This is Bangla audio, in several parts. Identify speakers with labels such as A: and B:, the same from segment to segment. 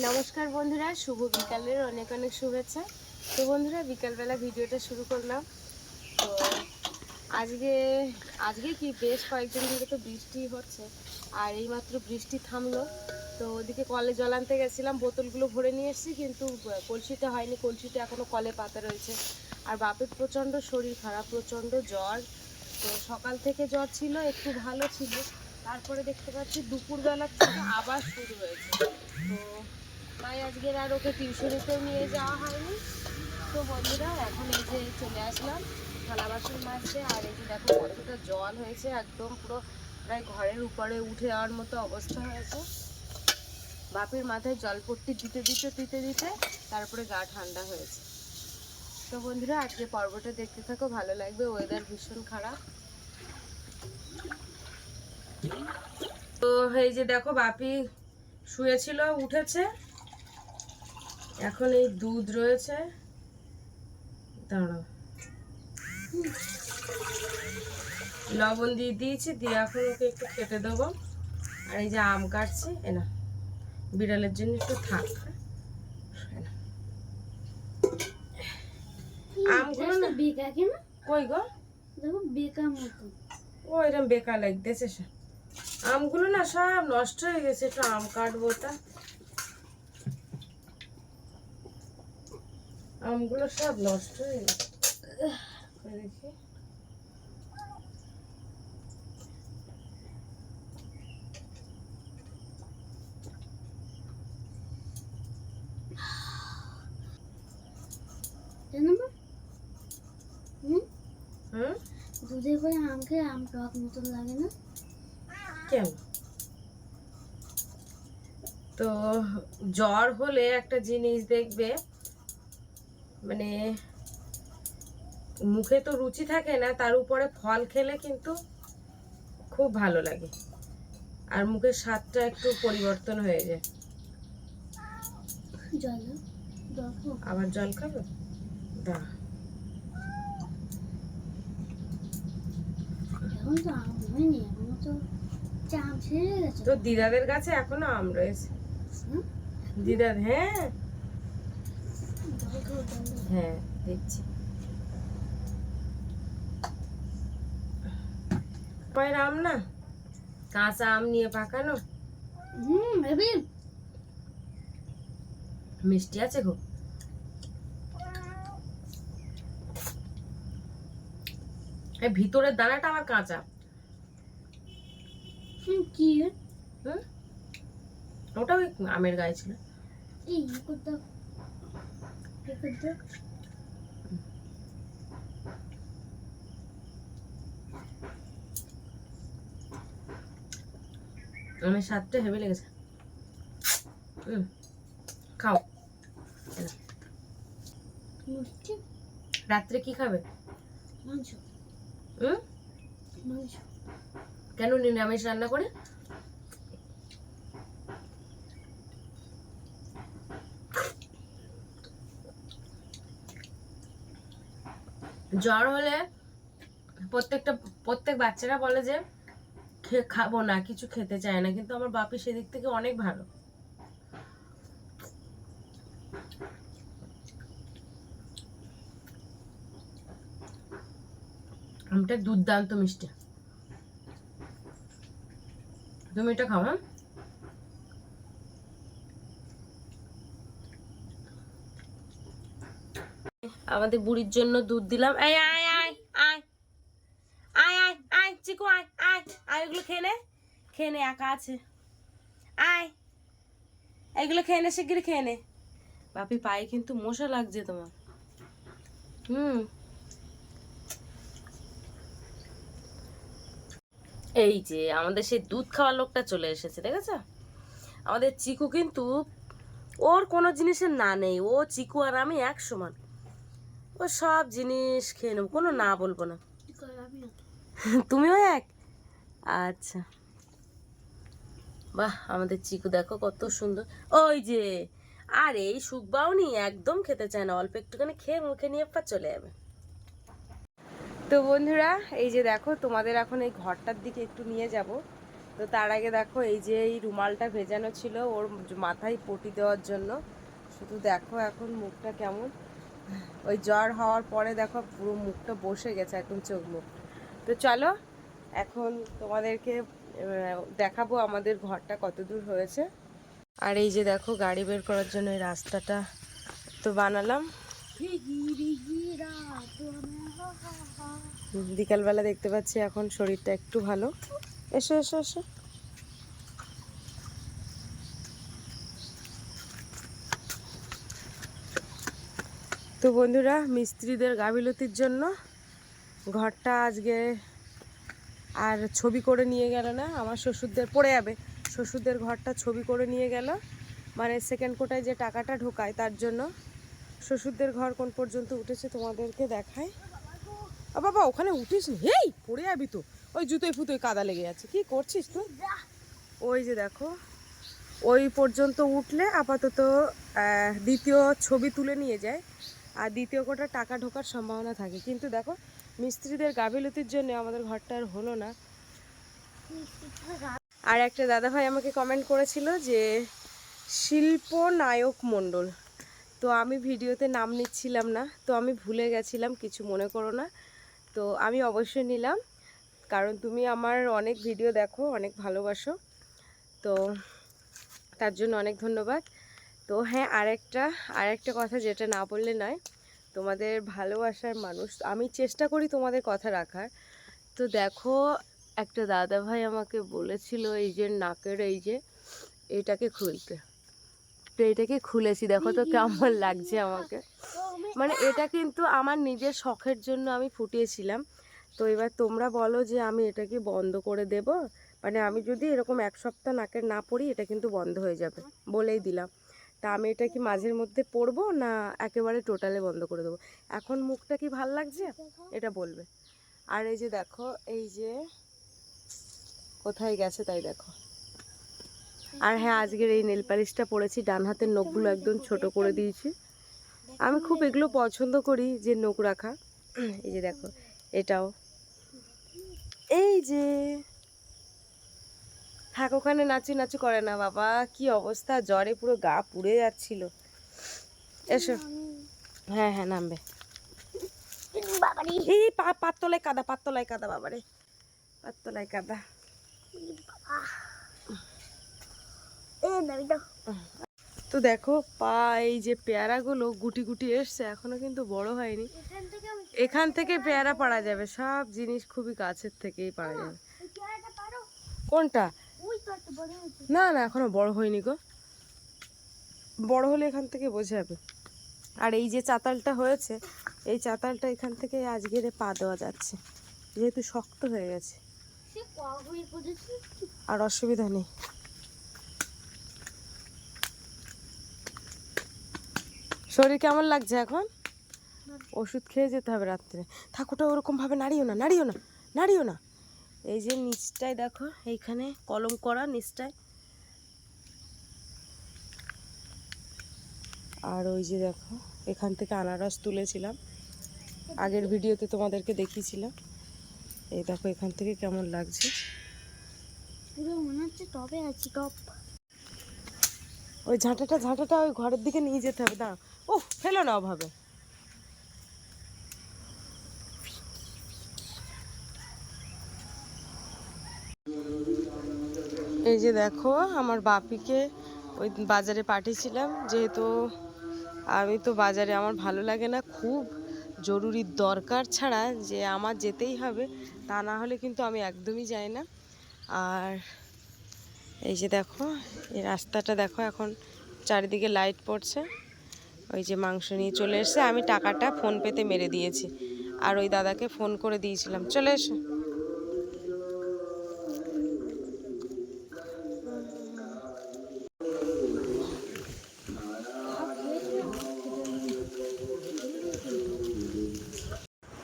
A: নমস্কার বন্ধুরা, শুভ বিকালের অনেক অনেক শুভেচ্ছা। তো বন্ধুরা, বিকালবেলা ভিডিওটা শুরু করলাম। তো আজকে আজকে কি বেশ কয়েকদিন ধরে তো বৃষ্টি হচ্ছে, আর এইমাত্র বৃষ্টি থামলো। তো ওদিকে কলে জল আনতে গেছিলাম, বোতলগুলো ভরে নিয়ে এসেছি, কিন্তু কলসিটা হয়নি, কলসিটা এখনও কলে পাতা রয়েছে। আর বাপের প্রচণ্ড শরীর খারাপ, প্রচণ্ড জ্বর। তো সকাল থেকে জ্বর ছিল, একটু ভালো ছিল, তারপরে দেখতে পাচ্ছি দুপুরবেলার থেকে আবার শুরু হয়েছে। তো তাই আজকের আর ওকে টিউশনিতেও নিয়ে যাওয়া হয়নি। তো বন্ধুরা, এখন এই যে চলে আসলাম থালা বাসন মাজতে। আর এই যে দেখো কতটা জল হয়েছে, একদম পুরো প্রায় ঘরের উপরে উঠে যাওয়ার মতো অবস্থা হয়েছে। বাপের মাথায় জলপট্টি দিতে দিতে দিতে দিতে তারপরে গা ঠান্ডা হয়েছে। তো বন্ধুরা, আজকে পর্বটা দেখতে থাকো, ভালো লাগবে। ওয়েদার ভীষণ খারাপ। তো এই যে দেখো বাপি শুয়েছিল, উঠেছে। এখন এই দুধ রয়েছে, দাঁড়াও, লবণ দিয়ে দিয়েছি, দিয়ে এখন ওকে একটু খেতে দেবো। আর এই যে আম কাটছি, না বিড়ালের জন্য একটু থাক। আমগুলো না বেকা, কেন কই গো, দেখো বেকার মতো, ও এরকম বেকার লাগতেছে। আমগুলো না সব নষ্ট হয়ে গেছে, একটু আম কাটবো। তা আমগুলো সব নষ্ট হয়ে গেছে, দেখি। দুধে করে আম খেয়ে আম টক মতন লাগে না কেন? তো জ্বর হলে একটা জিনিস দেখবে, মানে মুখে তো রুচি থাকে না, তার উপরে ফল খেলে কিন্তু খুব ভালো লাগে, আর মুখের স্বাদটা একটু পরিবর্তন হয়ে যায়। আবার জল খাবো, দা তো দিদাদের কাছে এখনো আম রয়েছে। দিদার, হ্যাঁ হ্যাঁ দেখছি। কয়ের আম না, কাঁচা আম নিয়ে পাকানো, মিষ্টি আছে গো। এই ভিতরের দানাটা আমার কাঁচা। কি ওটা ওই আমের গায়ে ছিল। আমের স্বাদটা হেভি লেগেছে। খাও। রাত্রে কি খাবে? মাংস। মাংস কেন নিরামিষ রান্না করে? জ্বর হলে প্রত্যেক বাচ্চারা বলে যে খাবো না, কিছু খেতে চায় না, কিন্তু আমার বাপি সেদিক থেকে অনেক ভালো। আমটা দুর্দান্ত মিষ্টি, তুমি এটা খাও। হ্যাঁ, আমাদের বুড়ির জন্য দুধ দিলাম। এই আয় আয় আয় আয় আয় আয় চিকু, আয় আয় আয়, এগুলো খেয়ে নে, একা আছে, আয় এগুলো খেয়ে নে, শিগগিরি খেয়ে নে। বাপি পায়ে কিন্তু মশা লাগছে তোমার। এই যে আমাদের সেই দুধ খাওয়ার লোকটা চলে এসেছে, দেখেছ? আমাদের চিকু কিন্তু, ওর কোনো জিনিসের না নেই, ও চিকু আর আমি এক সমান, ও সব জিনিস খেয়ে নেবো, কোনো না বলবো না। তুমিও এক? আচ্ছা, বাহ, আমাদের চিকু দেখো কত সুন্দর। ওই যে, আর এই সুখবাউনি একদম খেতে চায় না, অল্প একটুখানি খেয়ে মুখে নিয়ে পা চলে যাবে। তো বন্ধুরা, এই যে দেখো, তোমাদের এখন এই ঘরটার দিকে একটু নিয়ে যাব। তো তার আগে দেখো এই যে এই রুমালটা ভেজানো ছিল ওর মাথায় পটি দেওয়ার জন্য। শুধু দেখো এখন মুখটা কেমন, ওই জ্বর হওয়ার পরে দেখো পুরো মুখটা বসে গেছে একদম, চোখ মুখ। তো চলো এখন তোমাদেরকে দেখাবো আমাদের ঘরটা কত দূর হয়েছে। আর এই যে দেখো গাড়ি বের করার জন্য এই রাস্তাটা তো বানালাম। বিকালবেলা দেখতে পাচ্ছি এখন শরীরটা একটু ভালো। এসো এসো এসো। তো বন্ধুরা, মিস্ত্রিদের গাফিলতির জন্য ঘরটা আজকে আর ছবি করে নিয়ে গেল না, আমার শ্বশুরদের পড়ে যাবে, শ্বশুরদের ঘরটা ছবি করে নিয়ে গেল, মানে সেকেন্ড কোটায় যে টাকাটা ঢোকায় তার জন্য। শ্বশুরদের ঘর কোন পর্যন্ত উঠেছে তোমাদেরকে দেখাই। বাবা ওখানে উঠিস নি, হেই পড়ে যাবি তো, ওই জুতোয় ফুতোয় কাদা লেগে যাচ্ছে, কি করছিস তুই? ওই যে দেখো ওই পর্যন্ত উঠলে আপাতত দ্বিতীয় ছবি তুলে নিয়ে যায়, আর দ্বিতীয় কোটা টাকা ঢোকার সম্ভাবনা থাকে। কিন্তু দেখো মিস্ত্রিদের গাফিলতির জন্য আমাদের ঘরটা আর হলো না। আর একটা দাদাভাই আমাকে কমেন্ট করেছিল যে শিল্পনায়ক মণ্ডল, তো আমি ভিডিওতে নাম নিচ্ছিলাম না, তো আমি ভুলে গেছিলাম, কিছু মনে করো না। তো আমি অবশ্যই নিলাম, কারণ তুমি আমার অনেক ভিডিও দেখো, অনেক ভালোবাসো, তো তার জন্য অনেক ধন্যবাদ। তো হ্যাঁ, আরেকটা কথা যেটা না বললে নয়, তোমাদের ভালোবাসার মানুষ, আমি চেষ্টা করি তোমাদের কথা রাখার। তো দেখো একটা দাদা ভাই আমাকে বলেছিল এই যে নাকের এই যে এটাকে খুলতে, তো এটাকে খুলেছি, দেখো তো কেমন লাগছে আমাকে। মানে এটা কিন্তু আমার নিজের শখের জন্য আমি ফুটিয়েছিলাম। তো এবার তোমরা বলো যে আমি এটাকে বন্ধ করে দেব, মানে আমি যদি এরকম এক সপ্তাহ নাকের না পরি এটা কিন্তু বন্ধ হয়ে যাবে, বলেই দিলাম। তা আমি এটা কি মাঝের মধ্যে পরবো না একেবারে টোটালে বন্ধ করে দেবো? এখন মুখটা কি ভাল লাগছে এটা বলবে। আর এই যে দেখো এই যে কোথায় গেছে তাই দেখো। আর হ্যাঁ, আজকের এই নেল পালিশটা পরেছি, ডান হাতের নখগুলো একদম ছোট করে দিয়েছি। আমি খুব এগুলো পছন্দ করি যে নখ রাখা। এই যে দেখো এটাও, এই যে থাক ওখানে, নাচু নাচু করে না বাবা, কি অবস্থা, জ্বরে পুরো গা পুড়ে যাচ্ছিল। এসো, হ্যাঁ হ্যাঁ নামবে। এই পাততলায় কাদা, পাততলায় কাদা বাবারে, পাততলায় কাদা। তো দেখো পা, এই যে পেয়ারাগুলো গুটি গুটি এসছে, এখনো কিন্তু বড় হয়নি। এখান থেকে পেয়ারা পাড়া যাবে, সব জিনিস খুবই কাছের থেকেই পাড়া যাবে। কোনটা? না না এখনো বড় হয়নি গো, বড় হলে এখান থেকে বোঝা যাবে। আর এই যে চাতালটা হয়েছে, এই চাতালটা এখান থেকে আজকের পা দেওয়া যাচ্ছে, যেহেতু শক্ত হয়ে গেছে, আর অসুবিধা নেই। শরীর কেমন লাগছে এখন? ওষুধ খেয়ে যেতে হবে রাত্রে। ঠাকুরটা ওরকম ভাবে নাড়িও না, নাড়িও না, নাড়িও না। এই যে নিচটায় দেখো, এইখানে কলম করা নিচটায়। আর ওই যে দেখো এখান থেকে আনারস তুলেছিলাম, আগের ভিডিওতে তোমাদেরকে দেখিয়েছিলাম। এই দেখো এখান থেকে কেমন লাগছে, পুরো মনে হচ্ছে টবে আছি, টপ। ওই ঝাঁটাটা ওই ঘরের দিকে নিয়ে যেতে হবে, দাঁড়াও। ও ফেলো না ওভাবে। এই যে দেখো আমার বাপিকে ওই বাজারে পাঠিয়েছিলাম, যেহেতু আমি তো বাজারে, আমার ভালো লাগে না, খুব জরুরি দরকার ছাড়া যে আমার যেতেই হবে তা না হলে কিন্তু আমি একদমই যাই না। আর এই যে দেখো এই রাস্তাটা দেখো, এখন চারিদিকে লাইট পড়ছে। ওই যে মাংস নিয়ে চলে এসছে, আমি টাকাটা ফোনপেতে মেরে দিয়েছি, আর ওই দাদাকে ফোন করে দিয়েছিলাম। চলে এসো।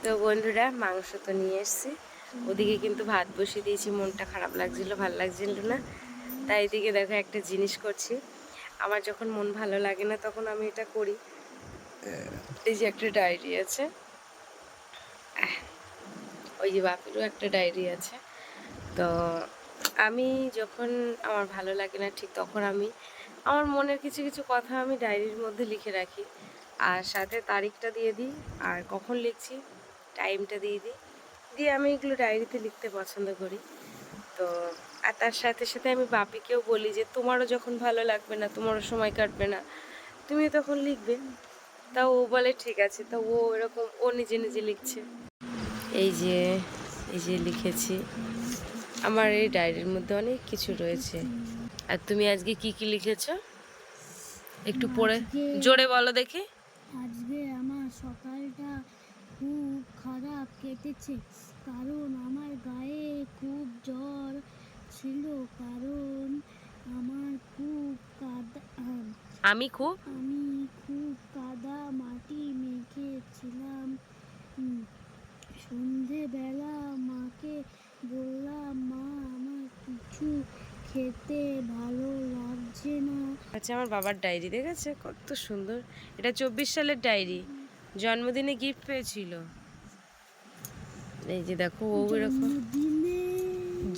A: তো বন্ধুরা মাংস তো নিয়ে এসছি, ওদিকে কিন্তু ভাত বসিয়ে দিয়েছি, মনটা খারাপ লাগছিল, ভালো লাগছিল না, তাই এদিকে দেখো একটা জিনিস করছি। আমার যখন মন ভালো লাগে না তখন আমি এটা করি। এই যে একটা ডায়েরি আছে, ওই যে বাপিরও একটা ডায়েরি আছে, তো আমি যখন আমার ভালো লাগে না ঠিক তখন আমি আমার মনের কিছু কিছু কথা আমি ডায়েরির মধ্যে লিখে রাখি, আর সাথে তারিখটা দিয়ে দিই, আর কখন লিখছি টাইমটা দিয়ে দিই, দিয়ে আমি এগুলো ডায়েরিতে লিখতে পছন্দ করি। তো আর তার সাথে সাথে আমি বাপিকেও বলি যে তোমারও যখন ভালো লাগবে না, তোমারও সময় কাটবে না, তুমি তখন লিখবে। তা ও বলে ঠিক আছে, তা ও এরকম ও নিজে নিজে লিখছে। এই যে এই যে লিখেছি, আমার এই ডায়েরির মধ্যে অনেক কিছু রয়েছে। আর তুমি আজকে কি কি লিখেছো একটু পড়ে জোরে বলো দেখি।
B: আজকে আমার সকালটা খুব খারাপ কেটেছে, কারণ আমার গায়ে খুব জ্বর ছিল, কারণ আমার খুব
A: আমি খুব
B: কাদা মাটি মেখেছিলাম। সন্ধেবেলা মাকে বললাম, মা আমার কিছু খেতে ভালো লাগছে না।
A: আচ্ছা, আমার বাবার ডায়েরি দেখেছে কত সুন্দর, এটা 24 সালের ডায়েরি, জন্মদিনে গিফট পেয়েছিল। এই যে দেখো ও এরকম,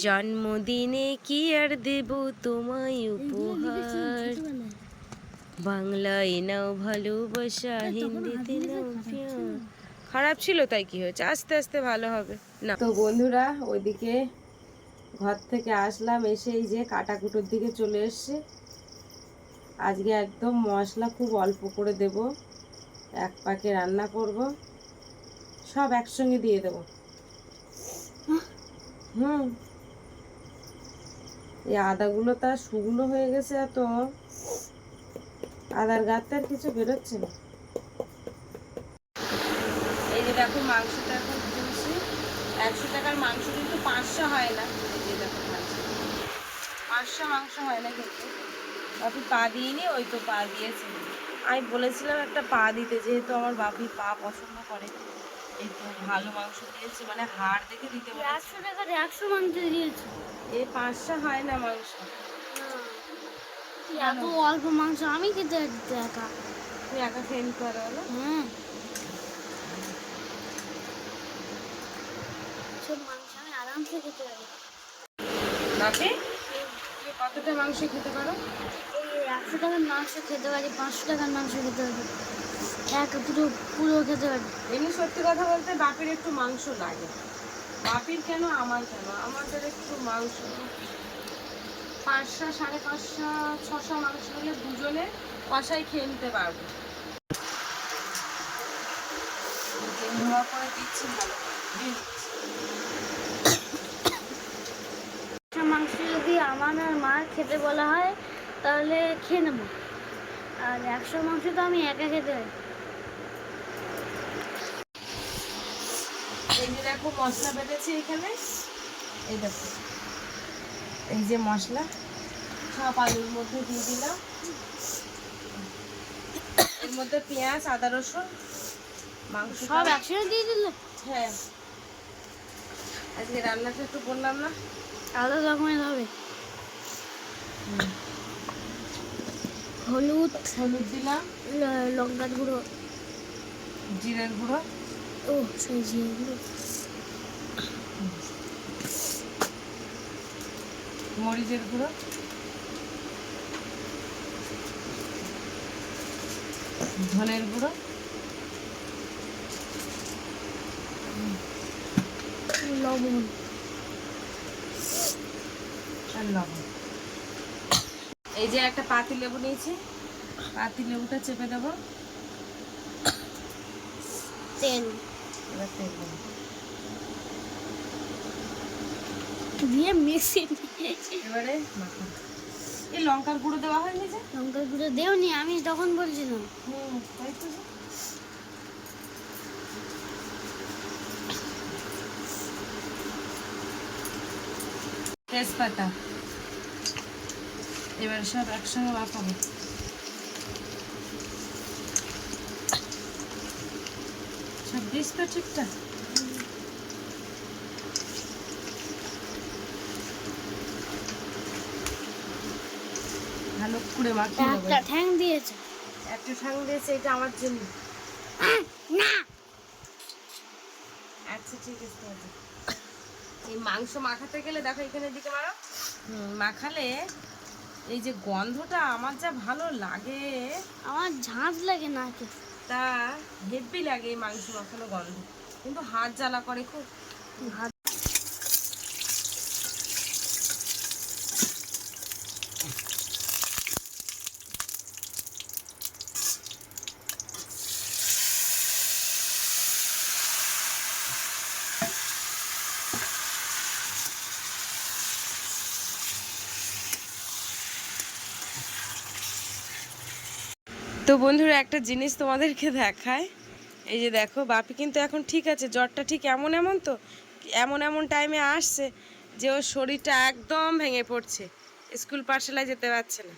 A: জন্মদিনে কি আর দেব তোমায় উপহার, বাংলায় নাও ভালোবাসা, হিন্দিতে নাও প্যার। খারাপ ছিল তাই কি হয়েছে, আস্তে আস্তে ভালো হবে না। তো বন্ধুরা ওইদিকে ঘর থেকে আসলাম, এসে এই যে কাটাকুটোর দিকে চলে এসছে। আজকে একদম মশলা খুব অল্প করে দেব, এক পাকে রান্না করব, সব একসঙ্গে দিয়ে দেব। এই আদাগুলো তার শুকনো হয়ে গেছে, এত আদার গাতে আর কিছু বেরোচ্ছে না। এই যে দেখো মাংসটা এখন তুলছি, 100 টাকার মাংস কিন্তু 500 হয় না। এই যে দেখো 500 মাংস হয় না কিন্তু। বাপি পা দিইনি, ওই তো পা দিয়েছে। আমি বলেছিলাম একটা পা দিতে, যেহেতু আমার বাপি পা পছন্দ করে। এই তো ভালো মাংস দিয়েছে, মানে হাড় দেখে দিতে বলেছে।
B: 100 টাকার 100 মাংস দিয়েছে।
A: এই 500 হয় না মাংস।
B: এত অল্প মাংস আমি খেতে পারি একা?
A: তুই একা খেয়ে নিতে পারো না?
B: সব মাংস আমি আরামসে খেতে পারি।
A: বাপি তুই কতটা মাংস খেতে পারো?
B: এই 100 টাকার মাংস খেতে পারি, 500 টাকার মাংস খেতে পারি, পুরো পুরো খেতে পারি।
A: এমনি সত্যি কথা বলতে বাপির একটু মাংস লাগে। বাপির কেন, আমার কেন, আমাদের একটু মাংস 500, 550, 600 মাংস হলে দুজনে কষাই খেয়ে নিতে পারবো। ধোয়া করে দিচ্ছি ভালো করে।
B: মাংস যদি আমার আর মার খেতে বলা হয় তাহলে খেয়ে নেব, আর 100 মাংস তো আমি একা খেতে পারি।
A: এই যে দেখো মশলা বেটেছি এখানে, এই দেখো এই যে মশলা সব আলুর মধ্যে দিয়ে দিলাম। এর মধ্যে পেঁয়াজ, আদা, রসুন, মাংস
B: সব একসাথে দিয়ে দিলে?
A: হ্যাঁ, আজকে রান্নাটা একটু বললাম না
B: আলাদা রকমের হবে। হলুদ
A: দিলাম,
B: লঙ্কার গুঁড়ো,
A: জিরের গুঁড়ো,
B: সেই জিরে গুঁড়ো,
A: মরিচের গুঁড়ো, ধনের গুঁড়ো,
B: লবণ
A: আর লবণ। এই যে একটা পাতি লেবু নিয়েছি, পাতি লেবুটা চেপে দেবো।
B: তেল,
A: এবার তেল দেবো
B: দিয়ে মিশিয়ে
A: এবারে মাখা। এই লঙ্কার গুঁড়ো দেওয়া হয়নি যে?
B: লঙ্কার গুঁড়ো দেওনি, আমি তখন বলছিলাম।
A: তাই তো। তেজপাতা, এবার সব একসঙ্গে মাখাবো। সব দিস তো ঠিকঠাক। ভালো করে মাখিয়ে নেবো।
B: একটা ঠ্যাং দিয়েছে,
A: একটা ঠ্যাং দিয়েছে, এটা আমার জন্য
B: না।
A: আচ্ছা ঠিক আছে। এই মাংস মাখাতে গেলে দেখো এখানে দিকে মারো, মাখালে এই যে গন্ধটা আমার যা ভালো লাগে,
B: আমার ঝাঁঝ লাগে না কি
A: তা হেব্বি লাগে এই মাংস মাখানো গন্ধ, কিন্তু হাত জ্বালা করে খুব।
B: ভাত।
A: তো বন্ধুরা একটা জিনিস তোমাদেরকে দেখায়, এই যে দেখো বাপি কিন্তু এখন ঠিক আছে, জ্বরটা ঠিক এমন এমন তো এমন এমন টাইমে আসছে যে ওর শরীরটা একদম ভেঙে পড়ছে, স্কুল পাঠশালায় যেতে পারছে না।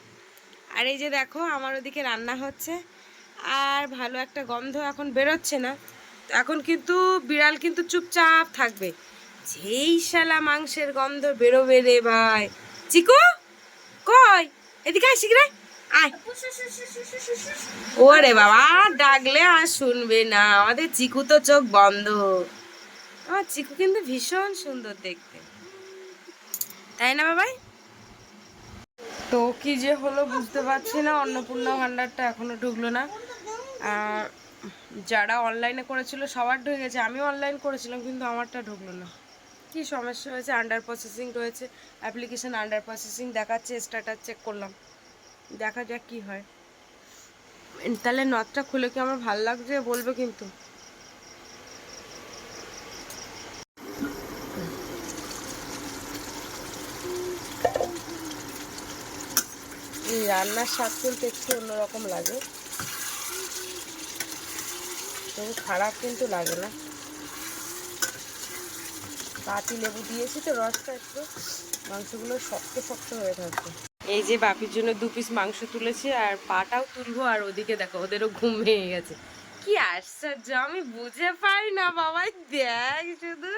A: আর এই যে দেখো আমার ওদিকে রান্না হচ্ছে, আর ভালো একটা গন্ধ এখন বেরোচ্ছে না। তো এখন কিন্তু বিড়াল কিন্তু চুপচাপ থাকবে, যেই শালা মাংসের গন্ধ বেরোবে রে ভাই। চিকু কই, এদিকে আয় শীঘ্র আয়। ওরে বাবা, ডাকলে আর শুনবে না, আমাদের চিকু তো চোখ বন্ধ। আমার চিকু কিন্তু ভীষণ সুন্দর দেখতে, তাই না বাবাই? তো কি যে হলো বুঝতে পারছি না, অন্নপূর্ণা ভান্ডারটা এখনো ঢুকলো না। আর যারা অনলাইনে করেছিল সবার ঢুকে গেছে, আমিও অনলাইন করেছিলাম কিন্তু আমারটা ঢুকলো না। কি সমস্যা হয়েছে? আন্ডার প্রসেসিং রয়েছে, অ্যাপ্লিকেশন আন্ডার প্রসেসিং দেখাচ্ছে, স্ট্যাটাস চেক করলাম, দেখা যাক কি হয়। তাহলে নথটা খুলে কি আমার ভালো লাগছে বলবে কিন্তু। এই রান্নার স্বাদ কিন্তু একটু অন্যরকম লাগে, তবু খারাপ কিন্তু লাগে না। পাতি লেবু দিয়েছি তো, রসটা একটু মাংসগুলো শক্ত শক্ত হয়ে থাকবে। এই যে বাপির জন্য 2 পিস মাংস তুলেছি, আর পাটাও তুলবো। আর ওদিকে দেখো ওদেরও ঘুম ভেঙে গেছে। কি আশ্চর্য, আমি বুঝে পাই না বাবাই, দেখ শুধু।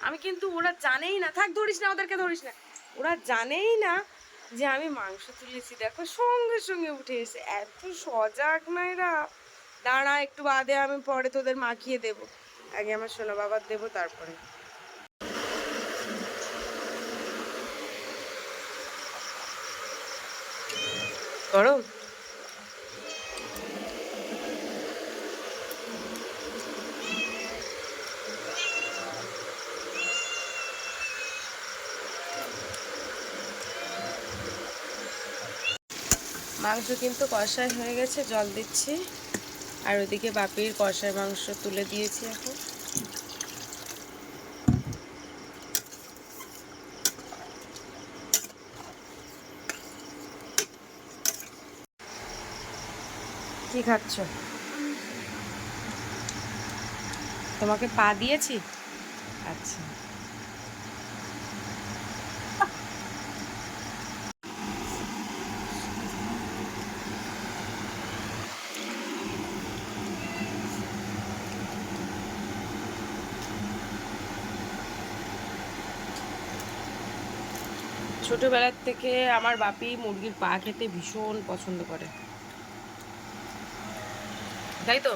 A: আমি কিন্তু ওরা জানেই না, থাক ধরিস না, ওদেরকে ধরিস না, ওরা জানেই না যে আমি মাংস তুলেছি। দেখো সঙ্গে সঙ্গে উঠে এসে, এত সজাগ না এরা। দাঁড়া একটু বাদে আমি পরে তোদের মাখিয়ে দেবো, আগে আমার সোনা বাবার দেবো তারপরে। গরম মাংস কিন্তু কষাই হয়ে গেছে, জল দিচ্ছি। আর ওদিকে বাপির কষাই মাংস তুলে দিয়েছি এখন। কি খাচ্ছ? তোমাকে পা দিয়েছি? আচ্ছা। ছোটবেলার থেকে আমার বাপি মুরগির পা খেতে ভীষণ পছন্দ করে, তাই তো?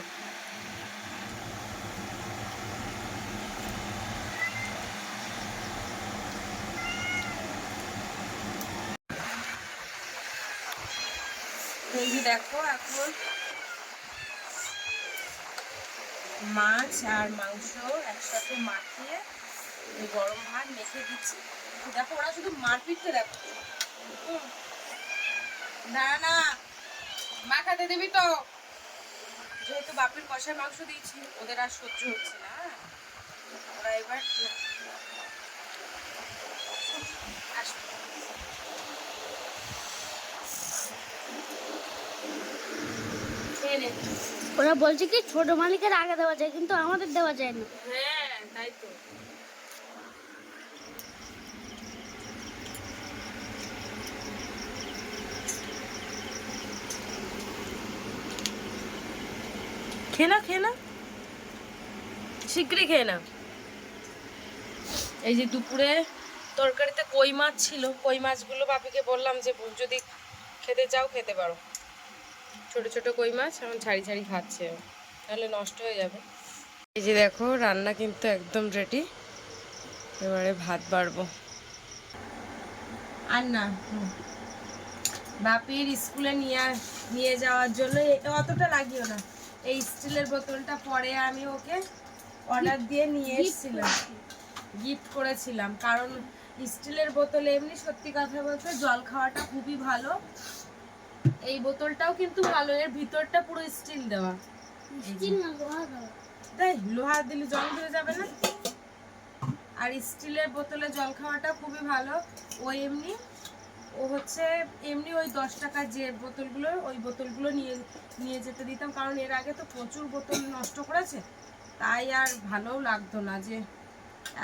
A: এই যে দেখো এখন মাছ আর মাংস একসাথে মাখিয়ে এই গরম ভাত মেখে দিচ্ছি। দেখো ওরা শুধু মারপিটতে দেখো। দাঁড়া না, মাখাতে দিবি তো। যেহেতু বাপির কষায় মাংস দিয়েছি, ওদের আর সহ্য হচ্ছে না। ওরা এবার আসবে। খেয়ে নে।
B: ওরা বলছে কি ছোট মালিকের আগে দেওয়া যায়, কিন্তু আমাদের দেওয়া যায় না।
A: হ্যাঁ তাই তো। খেয়ে না, খেয়ে না, শীঘ্রই খেয়ে না। এই যে দুপুরে তরকারিতে কই মাছ ছিল, কই মাছগুলো বাপিকে বললাম যে যদি খেতে চাও খেতে পারো। ছোট ছোট কই মাছ এখন ছাড়ি ছাড়ি খাচ্ছে, তাহলে নষ্ট হয়ে যাবে। এই যে দেখো রান্না কিন্তু একদম রেডি, এবারে ভাত বাড়বো। আর না বাপির স্কুলে নিয়ে যাওয়ার জন্য অতটা লাগিও না। এই স্টিলের বোতলটা পরে আমি ওকে অর্ডার দিয়ে নিয়ে এসেছিলাম, গিফট করেছিলাম। কারণ স্টিলের বোতলে এমনি সত্যি কথা বলতে জল খাওয়াটা খুবই ভালো। এই বোতলটাও কিন্তু ভালো, এর ভিতরটা পুরো স্টিল দেওয়া। তাই লোহা দিলে জল ধরে যাবে না। আর স্টিলের বোতলে জল খাওয়াটা খুবই ভালো। ও হচ্ছে এমনি ওই 10 টাকার যে বোতলগুলো, ওই বোতলগুলো নিয়ে যেতে দিতাম। কারণ এর আগে তো প্রচুর বোতল নষ্ট করেছে, তাই আর ভালোও লাগতো না যে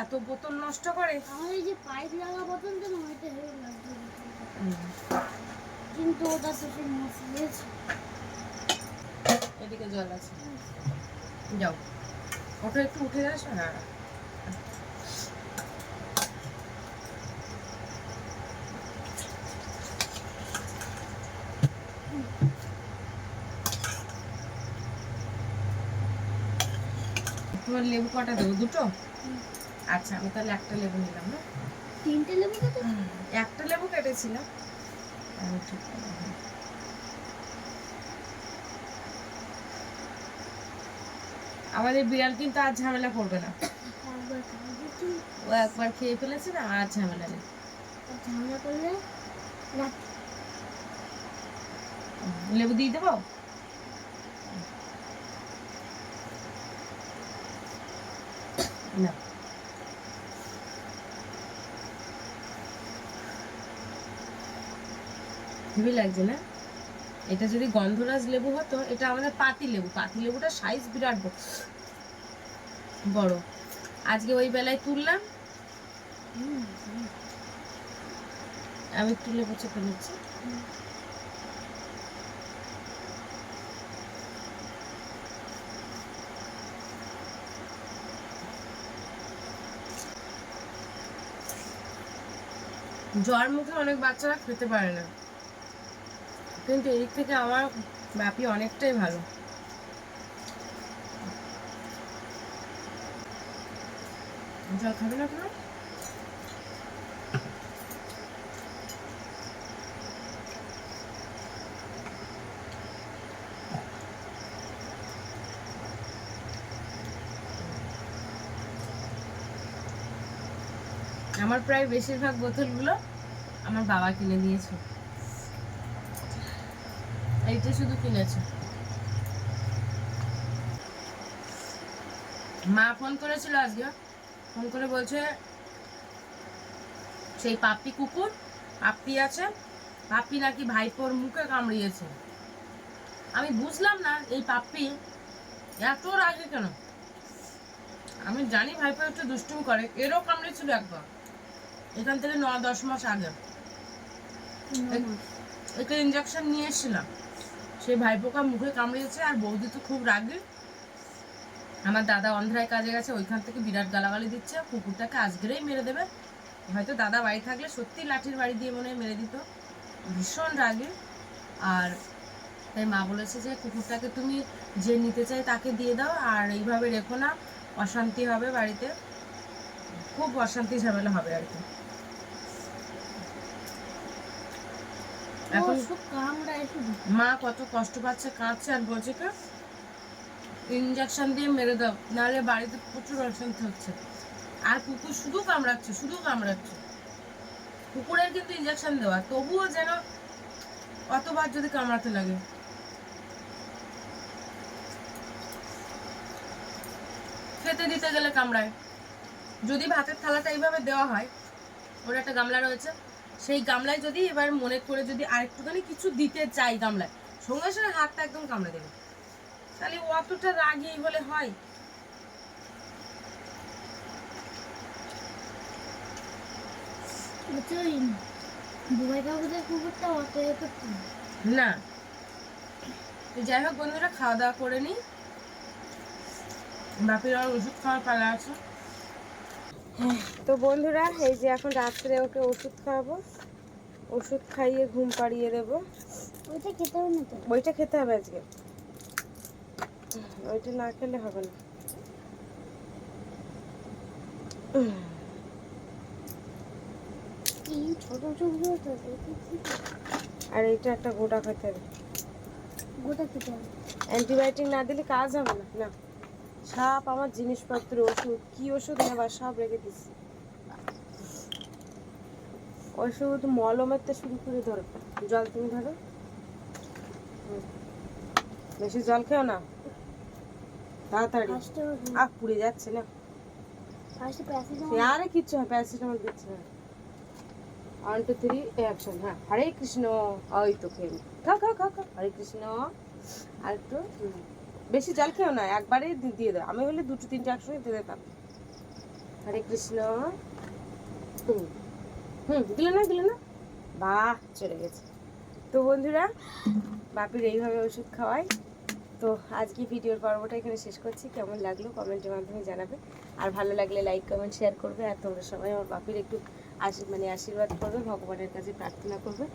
A: এত বোতল নষ্ট করে।
B: আমার এই যে পাইপ লাগা বোতলটা না ওইটা হেভি লাগতো, কিন্তু ওটা তো সেই মশলা।
A: এদিকে জল আছে, যাও ওটা একটু উঠে যাস। হ্যাঁ তোমার লেবু কটা দেবো? দুটো? আচ্ছা আমি তাহলে একটা লেবু নিলাম না।
B: 3টে লেবু কেটে?
A: একটা লেবু কেটেছিলাম। আমাদের বিড়াল কিন্তু আর ঝামেলা করবে না। ও একবার খেয়ে ফেলেছে না, আর ঝামেলা নেই।
B: ঝামেলা করলে
A: লেবু দিয়ে দেবো? না হেভি লাগছে না? এটা যদি গন্ধরাজ লেবু হতো, এটা আমাদের পাতি লেবু। পাতি লেবুটার সাইজ বিরাট বড়। আজকে ওই বেলায় তুললাম, আমি তুলে বসে ফেলেছি। জ্বর মুখে অনেক বাচ্চারা খেতে পারে না, কিন্তু এদিক থেকে আমার বাপি অনেকটাই ভালো। জল খাবে না কেন? আমার প্রায় বেশিরভাগ বোতলগুলো আমার বাবা কিনে দিয়েছে, এইটা শুধু কিনেছে। মা ফোন করেছিল আজকে, ফোন করে বলছে সেই পাপ্পি কুকুর পাপ্পি আছে, পাপ্পি নাকি ভাইপোর মুখে কামড়িয়েছে। আমি বুঝলাম না এই পাপ্পি এত রাগে কেন। আমি জানি ভাইপো একটু দুষ্টুমি করে, এরও কামড়েছিল একবার, এখান থেকে 9-10 মাস আগে। একটা ইঞ্জেকশন নিয়ে এসেছিলাম, সেই ভাইপোকা মুখে কামড়িয়েছে। আর বৌদি তো খুব রাগি। আমার দাদা অন্ধ্রায় কাজে গেছে, ওইখান থেকে বিরাট গালাগালি দিচ্ছে, কুকুরটাকে আজকেই মেরে দেবে। হয়তো দাদা বাড়ি থাকলে সত্যি লাঠির বাড়ি দিয়ে মনে হয় মেরে দিত, ভীষণ রাগে। আর তাই মা বলেছে যে কুকুরটাকে তুমি যে নিতে চাই তাকে দিয়ে দাও, আর এইভাবে রেখো না, অশান্তি হবে বাড়িতে, খুব অশান্তি ঝামেলা হবে আর কি। এখন মা কত কষ্ট পাচ্ছে, কাঁদছে, আর বলছে কি ইঞ্জেকশন দিয়ে মেরে দাও, নাহলে বাড়িতে প্রচুর অশান্তি হচ্ছে। আর কুকুর শুধু কামড়াচ্ছে, শুধু কামড়াচ্ছে। কুকুরের কিন্তু ইঞ্জেকশন দেওয়া, তবুও যেন অতবার যদি কামড়াতে লাগে। খেতে দিতে গেলে কামড়ায়। যদি ভাতের থালাটা এইভাবে দেওয়া হয়, ওর একটা গামলা রয়েছে, সেই গামলায় যদি এবার মনে করে যদি আরেকটুখানি কিছু দিতে চাই গামলায়, সঙ্গে সঙ্গে হাতটা একদম কামড়ে দেবে। তাহলে অতটা রাগি হলে হয়? না যাই হোক বন্ধুরা, খাওয়া দাওয়া করে নি, বাপির আর ওষুধ খাওয়ার পালা আছে। তো বন্ধুরা এই যে এখন রাত্রে ওকে ওষুধ খাওয়াবো, ওষুধ খাইয়ে ঘুম পাড়িয়ে দেবো।
B: ওইটা খেতে হবে না তো?
A: ওইটা খেতে হবে আজকে, ওইটা না খেলে হবে না।
B: কি ছোট ছোটগুলো তো
A: আর এটা একটা গোটা খেতে হবে।
B: গোটা খেতে হবে।
A: অ্যান্টিবায়োটিক না দিলে কাজ হবে না। না, সব আমার জিনিসপত্র, ওষুধ, কি ওষুধ নেবার সব রেখে দিচ্ছি। ওষুধ মলমের তো শুরু করে ধরো। জল তুমি ধরো। বেশি জল খেও না, তাড়াতাড়ি। পুড়ে যাচ্ছে না।
B: ফার্স্টে প্যারাসিটামল।
A: আরে কিচ্ছু হয়, প্যারাসিটামল দিচ্ছে না। 1 2 3 অ্যাকশন। হ্যাঁ, হরে কৃষ্ণ। ওই তো খেয়ে নি। খাও খাও খাও খাও। হরে কৃষ্ণ। আর একটু বেশি জল খেও না, একবারে দিয়ে দাও। আমি হলে 2 3টে একসঙ্গে দিয়ে দিতাম। হরে কৃষ্ণ। দিলে না, দিলে না। বাহ, চলে গেছে। তো বন্ধুরা, বাপির এইভাবে ওষুধ খাওয়াই। তো আজকে ভিডিওর পর্বটা এখানে শেষ করছি। কেমন লাগলো কমেন্টের মাধ্যমে জানাবে। আর ভালো লাগলে লাইক কমেন্ট শেয়ার করবে। আর তোমরা সবাই আমার বাপির একটু আশীর্বাদ করবে, ভগবানের কাছে প্রার্থনা করবে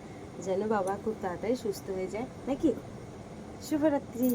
A: যেন বাবা খুব তাড়াতাড়ি সুস্থ হয়ে যায়, নাকি? শুভরাত্রি।